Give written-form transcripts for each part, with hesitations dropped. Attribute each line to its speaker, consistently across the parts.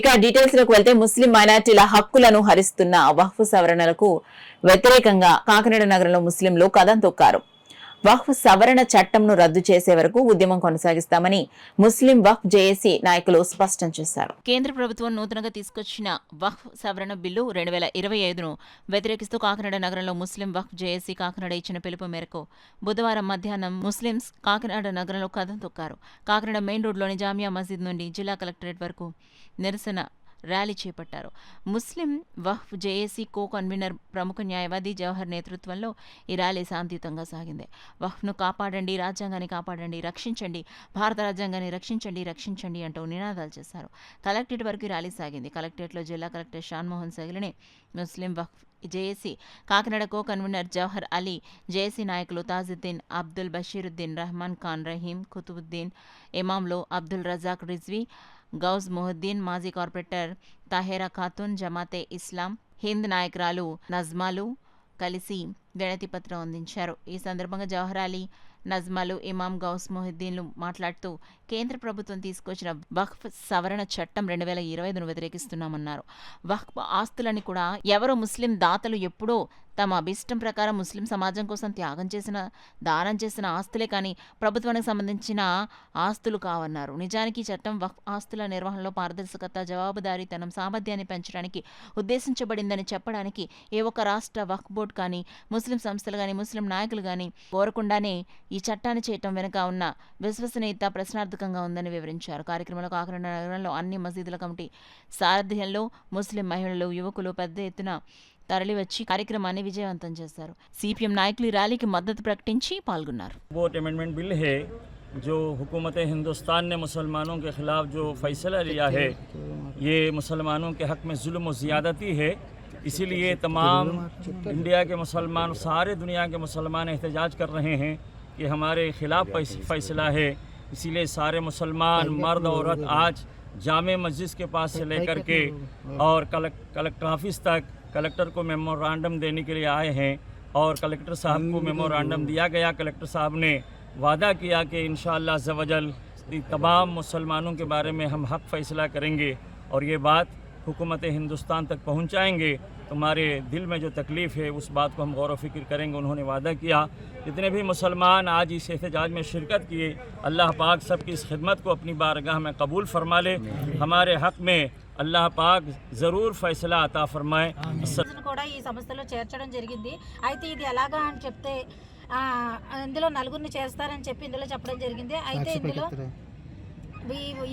Speaker 1: ఇక డీటెయిల్స్ లోకి వెళ్తే ముస్లిం మైనార్టీల హక్కులను హరిస్తున్న వక్ఫ్ సవరణలకు వ్యతిరేకంగా కాకినాడ నగరంలో ముస్లింలు కదం తొక్కారు. వక్ఫ్ సవరణ చట్టంను రద్దు చేసే వరకు ఉద్యమం కొనసాగిస్తామని ముస్లిం వక్ఫ్ జేఏసీ నాయకులు స్పష్టం చేశారు. కేంద్ర ప్రభుత్వం నూతనంగా తీసుకొచ్చిన వక్ఫ్ సవరణ బిల్లు 2025ను వ్యతిరేకిస్తూ కాకినాడ నగరంలో ముస్లిం వక్ఫ్ జేఏసీ కాకినాడ ఇచ్చిన పిలుపు మేరకు బుధవారం మధ్యాహ్నం ముస్లింస్ కాకినాడ నగరంలో కదం తొక్కారు. కాకినాడ మెయిన్ రోడ్లోని జామియా మసీద్ నుండి జిల్లా కలెక్టరేట్ వరకు నిరసన ర్యాలీ చేపట్టారు. ముస్లిం వక్ఫ్ జేఏసీ కో కన్వీనర్ ప్రముఖ న్యాయవాది జవహర్ నేతృత్వంలో ఈ ర్యాలీ శాంతియుతంగా సాగింది. వక్ఫ్ను కాపాడండి, రాజ్యాంగాన్ని కాపాడండి, రక్షించండి, భారత రాజ్యాంగాన్ని రక్షించండి, రక్షించండి అంటూ నినాదాలు చేశారు. కలెక్టరేట్ వరకు ర్యాలీ సాగింది. కలెక్టరేట్లో జిల్లా కలెక్టర్ షాన్మోహన్ సగిలిని ముస్లిం వక్ఫ్ JAC Kakinada co convener Jawahar Ali, JAC నాయకులు తాజుద్దీన్, అబ్దుల్ బషీరుద్దీన్, రహమాన్ ఖాన్, రహీం, కుతుబుద్దీన్, ఇమాంలు అబ్దుల్ రజాక్ రిజ్వీ, గౌజ్ మొహుద్దీన్, మాజీ కార్పొరేటర్ తాహేరా ఖాతున్, జమాతే ఇస్లాం హింద్ నాయకురాలు నజ్మాలు కలిసి వినతి పత్రం అందించారు. ఈ సందర్భంగా జవహర్ అలీ, నజ్మాలు, ఇమాం, గౌస్ మొహుద్దీన్లు మాట్లాడుతూ కేంద్ర ప్రభుత్వం తీసుకొచ్చిన వక్ఫ్ సవరణ చట్టం 2025ను వ్యతిరేకిస్తున్నామన్నారు. వక్ఫ్ ఆస్తులని కూడా ఎవరో ముస్లిం దాతలు ఎప్పుడో తమ అభిష్టం ప్రకారం ముస్లిం సమాజం కోసం దానం చేసిన ఆస్తులే కానీ ప్రభుత్వానికి సంబంధించిన ఆస్తులు కావన్నారు. నిజానికి ఈ చట్టం వక్ఫ్ ఆస్తుల నిర్వహణలో పారదర్శకత, జవాబుదారీతనం, సామర్థ్యాన్ని పెంచడానికి ఉద్దేశించబడిందని చెప్పడానికి ఏ ఒక్క రాష్ట్ర వక్ఫ్ బోర్డు కానీ, ముస్లిం సంస్థలు కానీ, ముస్లిం నాయకులు కానీ కోరకుండానే ఈ చట్టాన్ని చేయటం వెనుక ఉన్న విశ్వసనీయత ప్రశ్నార్థకంగా ఉందని వివరించారు. కార్యక్రమంలో కాకినాడ నగరంలో అన్ని మసీదుల కమిటీ సారథ్యంలో ముస్లిం మహిళలు, యువకులు పెద్ద ఎత్తున తరలివచ్చి కార్యక్రమాన్ని విజయవంతం చేశారు. సిపిఎం నాయకులు ర్యాలీకి మద్దతు ప్రకటించి పాల్గొన్నారు.
Speaker 2: वोट अमेंडमेंट बिल है जो हुकूमत हिंदुस्तान ने मुसलमानों के ख़िलाफ़ जो फ़ैसला लिया है, ये मुसलमानों के हक़ में जुल्म और ज़्यादती है। इसीलिए तमाम इंडिया के मुसलमान, सारे दुनिया के मुसलमान एहतजाज कर रहे हैं कि हमारे ख़िलाफ़ फ़ैसला है। इसीलिए सारे मुसलमान मर्द औरत आज जामे मस्जिद के पास से लेकर के और कलेक्टर ऑफिस तक कलेक्टर को मेमोरांडम देने के लिए आए हैं और कलेक्टर साहब को मेमोरांडम दिया गया। कलेक्टर साहब ने वादा किया कि इंशाअल्लाह अज़्ज़वजल तमाम मुसलमानों के बारे में हम हक़ फ़ैसला करेंगे और ये बात हुकूमत हिंदुस्तान तक पहुंचाएंगे। तुम्हारे दिल में जो तकलीफ़ है उस बात को हम गौर व फिक्र करेंगे। उन्होंने वादा किया। जितने भी मुसलमान आज इस एहतजाज में शिरकत किए, अल्लाह पाक सबकी इस खिदमत को अपनी बारगाह में कबूल फरमा ले। हमारे हक़ में అల్లాహ్ పాక్ జరూర్ ఫైసలా అతా ఫర్మాయ్.
Speaker 3: కూడా ఈ సంస్థలో చేర్చడం జరిగింది. అయితే ఇది ఎలాగా అని చెప్తే ఇందులో నలుగురిని చేస్తారని చెప్పి ఇందులో చెప్పడం జరిగింది. అయితే ఇందులో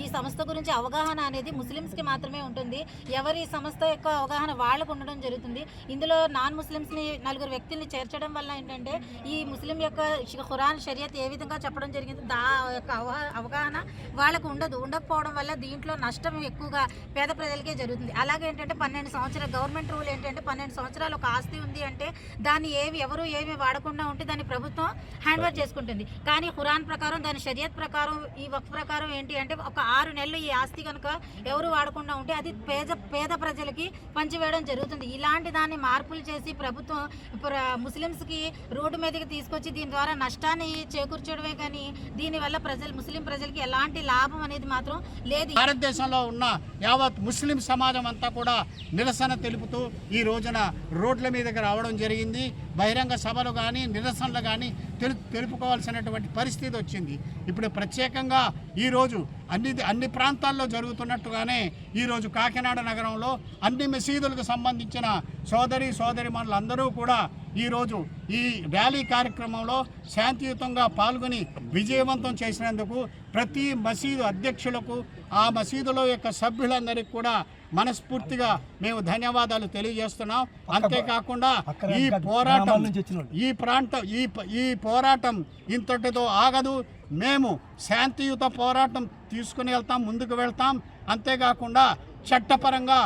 Speaker 3: ఈ సంస్థ గురించి అవగాహన అనేది ముస్లిమ్స్కి మాత్రమే ఉంటుంది. ఎవరి సంస్థ యొక్క అవగాహన వాళ్ళకు ఉండడం జరుగుతుంది. ఇందులో నాన్ ముస్లిమ్స్ని నలుగురు వ్యక్తుల్ని చేర్చడం వల్ల ఏంటంటే ఈ ముస్లిం యొక్క ఖురాన్ షరియత్ ఏ విధంగా చెప్పడం జరిగింది దా యొక్క అవగాహన వాళ్ళకు ఉండకపోవడం వల్ల దీంట్లో నష్టం ఎక్కువగా పేద ప్రజలకే జరుగుతుంది. అలాగే ఏంటంటే 12 సంవత్సరాలు గవర్నమెంట్ రూల్ ఏంటంటే 12 సంవత్సరాలు ఒక ఆస్తి ఉంది అంటే దాన్ని ఎవరు ఏమి వాడకుండా ఉంటే దాన్ని ప్రభుత్వం హ్యాండ్ ఓవర్ చేసుకుంటుంది. కానీ ఖురాన్ ప్రకారం, దాని షరియత్ ప్రకారం, ఈ వక్ఫ్ ప్రకారం ఏంటి అంటే ఒక 6 నెలలు ఈ ఆస్తి కనుక ఎవరు వాడకుండా ఉంటే అది పేద ప్రజలకి పంచివేయడం జరుగుతుంది. ఇలాంటి దాన్ని మార్పులు చేసి ప్రభుత్వం ముస్లిమ్స్కి రోడ్డు మీదకి తీసుకొచ్చి దీని ద్వారా నష్టాన్ని చేకూర్చడమే కానీ దీనివల్ల ముస్లిం ప్రజలకి ఎలాంటి లాభం అనేది మాత్రం లేదు.
Speaker 4: భారతదేశంలో ఉన్న యావత్ ముస్లిం సమాజం అంతా కూడా నిరసన తెలుపుతూ ఈ రోజున రోడ్ల మీదకి రావడం జరిగింది. బహిరంగ సభలు కానీ, నిరసనలు కానీ తెలుపుకోవాల్సినటువంటి పరిస్థితి వచ్చింది. ఇప్పుడు ప్రత్యేకంగా ఈరోజు అన్ని ప్రాంతాల్లో జరుగుతున్నట్టుగానే ఈరోజు కాకినాడ నగరంలో అన్ని మసీదులకు సంబంధించిన సోదరిమణులందరూ కూడా ఈరోజు ఈ ర్యాలీ కార్యక్రమంలో శాంతియుతంగా పాల్గొని విజయవంతం చేసినందుకు ప్రతి మసీదు అధ్యక్షులకు, ఆ మసీదులో యొక్క సభ్యులందరికీ కూడా మనస్ఫూర్తిగా మేము ధన్యవాదాలు తెలియజేస్తున్నాం. అంతేకాకుండా ఈ పోరాటం ఇంతటితో ఆగదు. మేము శాంతియుత పోరాటం తీసుకుని ముందుకు వెళ్తాం. అంతేకాకుండా చట్టపరంగా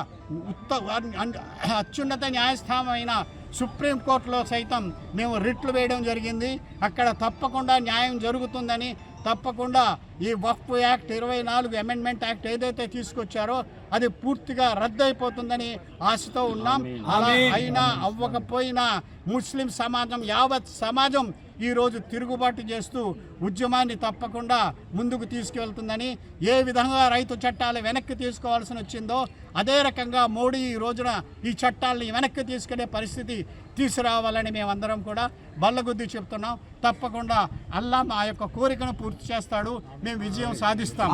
Speaker 4: అత్యున్నత న్యాయస్థానమైన సుప్రీంకోర్టులో సైతం మేము రిట్లు వేయడం జరిగింది. అక్కడ తప్పకుండా న్యాయం జరుగుతుందని, తప్పకుండా ఈ వక్ఫ్ యాక్ట్ 24 అమెండ్మెంట్ యాక్ట్ ఏదైతే తీసుకొచ్చారో అది పూర్తిగా రద్దు అయిపోతుందని ఆశతో ఉన్నాం. అలా అయినా అవ్వకపోయినా ముస్లిం సమాజం, యావత్ సమాజం ఈరోజు తిరుగుబాటు చేస్తూ ఉద్యమాన్ని తప్పకుండా ముందుకు తీసుకువెళ్తుందని, ఏ విధంగా రైతు చట్టాలు వెనక్కి తీసుకోవాల్సి వచ్చిందో అదే రకంగా మోడీ ఈ రోజున ఈ చట్టాలని వెనక్కి తీసుకునే పరిస్థితి తీసుకురావాలని మేమందరం కూడా బల్లగుద్ది చెప్తున్నాం. తప్పకుండా అల్లా మా యొక్క కోరికను పూర్తి చేస్తాడు, మేము విజయం సాధిస్తాం.